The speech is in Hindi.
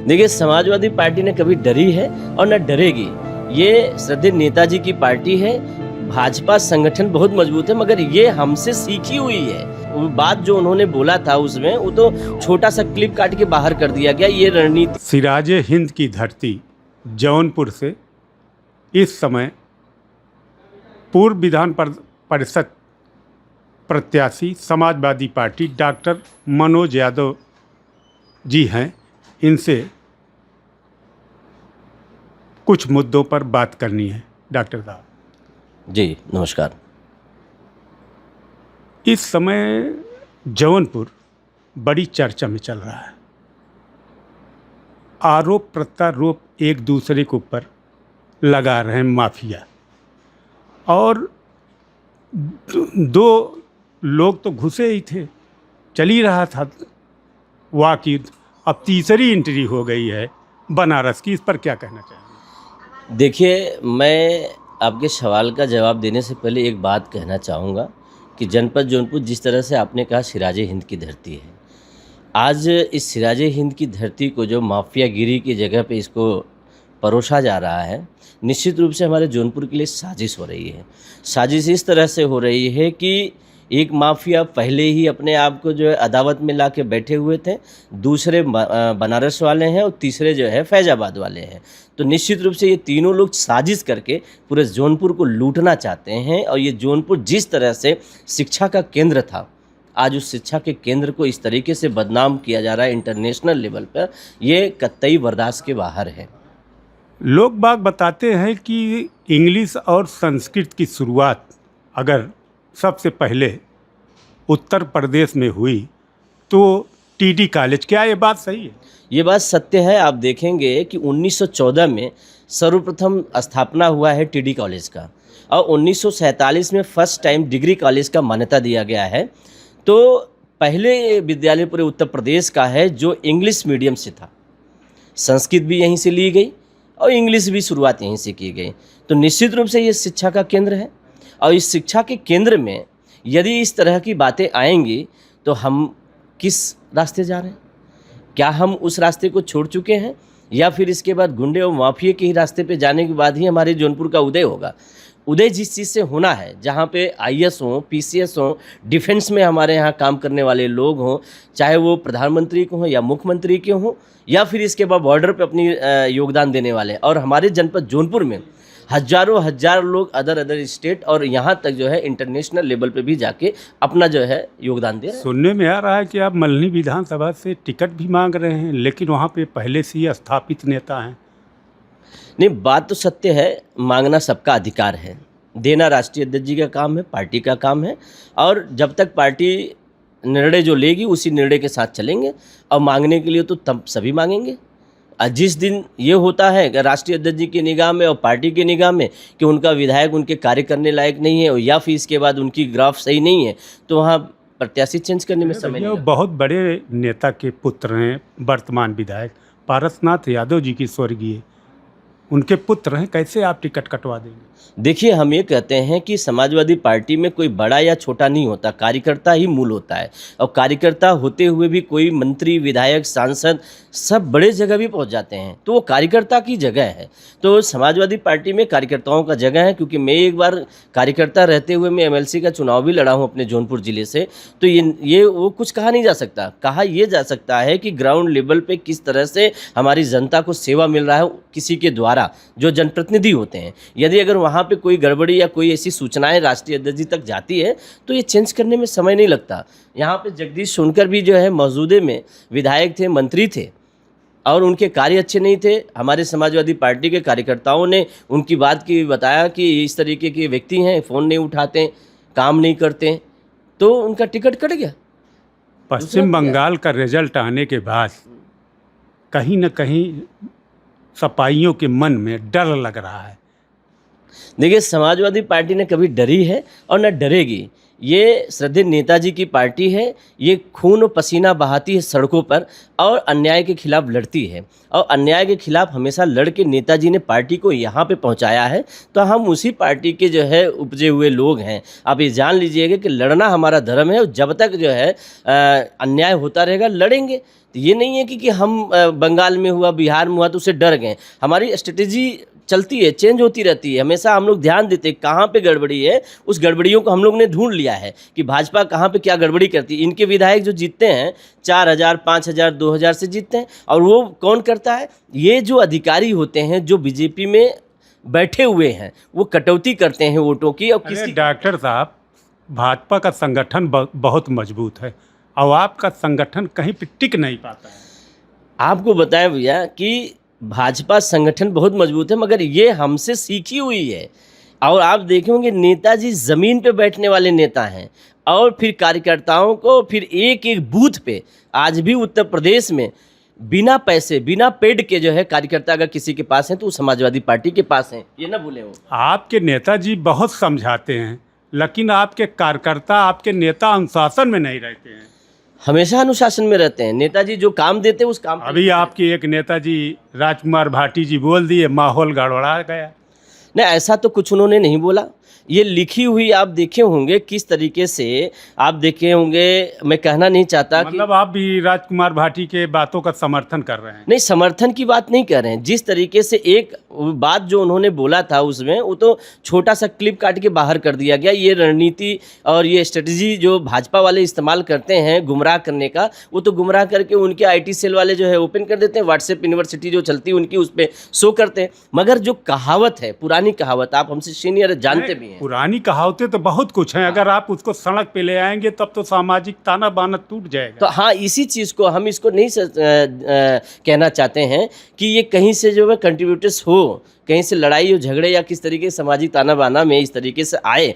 देखिए, समाजवादी पार्टी ने कभी डरी है और न डरेगी। ये श्रद्धेय नेताजी की पार्टी है। भाजपा संगठन बहुत मजबूत है, मगर ये हमसे सीखी हुई है। वो बात जो उन्होंने बोला था उसमें, वो तो छोटा सा क्लिप काट के बाहर कर दिया गया। ये रणनीति सिराजे हिंद की धरती जौनपुर से इस समय पूर्व विधान परिषद प्रत्याशी समाजवादी पार्टी डॉक्टर मनोज यादव जी हैं। इनसे कुछ मुद्दों पर बात करनी है। डॉक्टर साहब जी नमस्कार। इस समय जौनपुर बड़ी चर्चा में चल रहा है। आरोप प्रत्यारोप एक दूसरे के ऊपर लगा रहे हैं माफिया, और दो लोग तो घुसे ही थे, चल ही रहा था वाक़िद। अब तीसरी एंट्री हो गई है बनारस की। इस पर क्या कहना चाहेंगे? देखिए, मैं आपके सवाल का जवाब देने से पहले एक बात कहना चाहूँगा कि जनपद जौनपुर, जिस तरह से आपने कहा सिराजे हिंद की धरती है, आज इस सिराजे हिंद की धरती को जो माफियागिरी की जगह पे इसको परोसा जा रहा है, निश्चित रूप से हमारे जौनपुर के लिए साजिश हो रही है। साजिश इस तरह से हो रही है कि एक माफिया पहले ही अपने आप को जो है अदावत में ला के बैठे हुए थे, दूसरे बनारस वाले हैं और तीसरे जो है फैजाबाद वाले हैं। तो निश्चित रूप से ये तीनों लोग साजिश करके पूरे जौनपुर को लूटना चाहते हैं। और ये जौनपुर जिस तरह से शिक्षा का केंद्र था, आज उस शिक्षा के केंद्र को इस तरीके से बदनाम किया जा रहा है इंटरनेशनल लेवल पर, ये कतई बर्दाश्त के बाहर है। लोग बाग बताते हैं कि इंग्लिश और संस्कृत की शुरुआत अगर सबसे पहले उत्तर प्रदेश में हुई तो टीडी कॉलेज। क्या ये बात सही है? ये बात सत्य है। आप देखेंगे कि 1914 में सर्वप्रथम स्थापना हुआ है टीडी कॉलेज का, और 1947 में फर्स्ट टाइम डिग्री कॉलेज का मान्यता दिया गया है। तो पहले विद्यालय पूरे उत्तर प्रदेश का है जो इंग्लिश मीडियम से था। संस्कृत भी यहीं से ली गई और इंग्लिश भी शुरुआत यहीं से की गई। तो निश्चित रूप से ये शिक्षा का केंद्र है, और इस शिक्षा के केंद्र में यदि इस तरह की बातें आएंगी तो हम किस रास्ते जा रहे हैं? क्या हम उस रास्ते को छोड़ चुके हैं, या फिर इसके बाद गुंडे और माफिया के ही रास्ते पे जाने के बाद ही हमारे जौनपुर का उदय होगा? उदय जिस चीज़ से होना है, जहाँ पे आईएएस हों, पीसीएस हों, डिफेंस में हमारे यहाँ काम करने वाले लोग हों, चाहे वो प्रधानमंत्री के हों या मुख्यमंत्री के हों, या फिर इसके बाद बॉर्डर पे अपनी योगदान देने वाले। और हमारे जनपद जौनपुर में हजार लोग अदर स्टेट और यहाँ तक जो है इंटरनेशनल लेवल पे भी जाके अपना जो है योगदान दे रहे हैं। सुनने में आ रहा है कि आप मल्हनी विधानसभा से टिकट भी मांग रहे हैं, लेकिन वहाँ पे पहले से ही स्थापित नेता हैं। नहीं, बात तो सत्य है। मांगना सबका अधिकार है, देना राष्ट्रीय अध्यक्ष जी का काम है, पार्टी का काम है। और जब तक पार्टी निर्णय जो लेगी उसी निर्णय के साथ चलेंगे। और मांगने के लिए तो तब सभी मांगेंगे। जिस दिन ये होता है कि राष्ट्रीय अध्यक्ष जी की निगाह में और पार्टी की निगाह में कि उनका विधायक उनके कार्य करने लायक नहीं है, या फिर इसके बाद उनकी ग्राफ सही नहीं है, तो वहाँ प्रत्याशी चेंज करने में समय नहीं लगता। बहुत बड़े नेता के पुत्र हैं वर्तमान विधायक पारसनाथ यादव जी की स्वर्गीय, उनके पुत्र हैं। कैसे आप टिकट कटवा देंगे? देखिए, हम ये कहते हैं कि समाजवादी पार्टी में कोई बड़ा या छोटा नहीं होता, कार्यकर्ता ही मूल होता है। और कार्यकर्ता होते हुए भी कोई मंत्री, विधायक, सांसद सब बड़े जगह भी पहुंच जाते हैं, तो वो कार्यकर्ता की जगह है। तो समाजवादी पार्टी में कार्यकर्ताओं का जगह है। क्योंकि मैं एक बार कार्यकर्ता रहते हुए मैं एमएलसी का चुनाव भी लड़ा हूँ अपने जौनपुर ज़िले से। तो ये वो कुछ कहा नहीं जा सकता। कहा ये जा सकता है कि ग्राउंड लेवल पे किस तरह से हमारी जनता को सेवा मिल रहा है किसी के द्वारा, जो जनप्रतिनिधि होते हैं। यदि अगर वहाँ पे कोई गड़बड़ी या कोई ऐसी सूचनाएं राष्ट्रीय अध्यक्ष जी तक जाती है तो ये चेंज करने में समय नहीं लगता। यहाँ पे जगदीश सोनकर भी जो है मौजूदे में विधायक थे, मंत्री थे, और उनके कार्य अच्छे नहीं थे। हमारे समाजवादी पार्टी के कार्यकर्ताओं ने उनकी बात की बताया कि इस तरीके के व्यक्ति हैं, फ़ोन नहीं उठाते, काम नहीं करते, तो उनका टिकट कट गया। पश्चिम बंगाल का रिजल्ट आने के बाद कहीं न कहीं सपाइयों के मन में डर लग रहा है। देखिए, समाजवादी पार्टी ने कभी डरी है और न डरेगी। ये श्रद्धेय नेताजी की पार्टी है। ये खून और पसीना बहाती है सड़कों पर और अन्याय के खिलाफ लड़ती है, और अन्याय के खिलाफ हमेशा लड़ के नेताजी ने पार्टी को यहाँ पे पहुँचाया है। तो हम उसी पार्टी के जो है उपजे हुए लोग हैं। आप ये जान लीजिएगा कि लड़ना हमारा धर्म है, और जब तक जो है अन्याय होता रहेगा लड़ेंगे। तो ये नहीं है कि हम बंगाल में हुआ, बिहार में हुआ तो उससे डर गए। हमारी स्ट्रेटेजी चलती है, चेंज होती रहती है। हमेशा हम लोग ध्यान देते हैं कहाँ पे गड़बड़ी है, उस गड़बड़ियों को हम लोग ने ढूंढ लिया है कि भाजपा कहाँ पे क्या गड़बड़ी करती है। इनके विधायक जो जीतते हैं 4,000, 5,000, 2,000 से जीतते हैं, और वो कौन करता है? ये जो अधिकारी होते हैं, जो बीजेपी में बैठे हुए हैं, वो कटौती करते हैं वोटों की। और अरे किसी डॉक्टर साहब, भाजपा का संगठन बहुत मजबूत है और आपका संगठन कहीं पे टिक नहीं पाता है। आपको बताएं भैया कि भाजपा संगठन बहुत मजबूत है, मगर ये हमसे सीखी हुई है। और आप देखेंगे नेताजी ज़मीन पे बैठने वाले नेता हैं, और फिर कार्यकर्ताओं को फिर एक एक बूथ पे आज भी उत्तर प्रदेश में बिना पैसे, बिना पेड के जो है कार्यकर्ता अगर किसी के पास हैं तो वो समाजवादी पार्टी के पास हैं, ये ना भूलें वो। आपके नेताजी बहुत समझाते हैं, लेकिन आपके कार्यकर्ता, आपके नेता अनुशासन में नहीं रहते हैं। हमेशा अनुशासन में रहते हैं। नेताजी जो काम देते हैं उस काम पे अभी आपके एक नेताजी राजकुमार भाटी जी बोल दिए, माहौल गड़बड़ा गया। नहीं, ऐसा तो कुछ उन्होंने नहीं बोला। ये लिखी हुई आप देखे होंगे किस तरीके से, आप देखे होंगे। मैं कहना नहीं चाहता कि मतलब आप भी राजकुमार भाटी के बातों का समर्थन कर रहे हैं। नहीं, समर्थन की बात नहीं कर रहे हैं। जिस तरीके से एक बात जो उन्होंने बोला था उसमें, वो तो छोटा सा क्लिप काट के बाहर कर दिया गया। ये रणनीति और ये स्ट्रेटजी जो भाजपा वाले इस्तेमाल करते हैं गुमराह करने का, वो तो गुमराह करके उनके IT सेल वाले जो है ओपन कर देते हैं। व्हाट्सएप यूनिवर्सिटी जो चलती है उनकी, उस पर शो करते हैं। मगर जो कहावत है, पुरानी कहावत, आप हमसे सीनियर जानते भी हैं। पुरानी कहावतें तो बहुत कुछ हैं, अगर आप उसको सड़क पे ले आएंगे तब तो सामाजिक ताना बाना टूट जाएगा। तो हाँ, इसी चीज़ को हम इसको नहीं कहना चाहते हैं कि ये कहीं से जो है कंट्रीब्यूटर्स हो, कहीं से लड़ाई हो, झगड़े या किस तरीके से सामाजिक ताना बाना में इस तरीके से आए।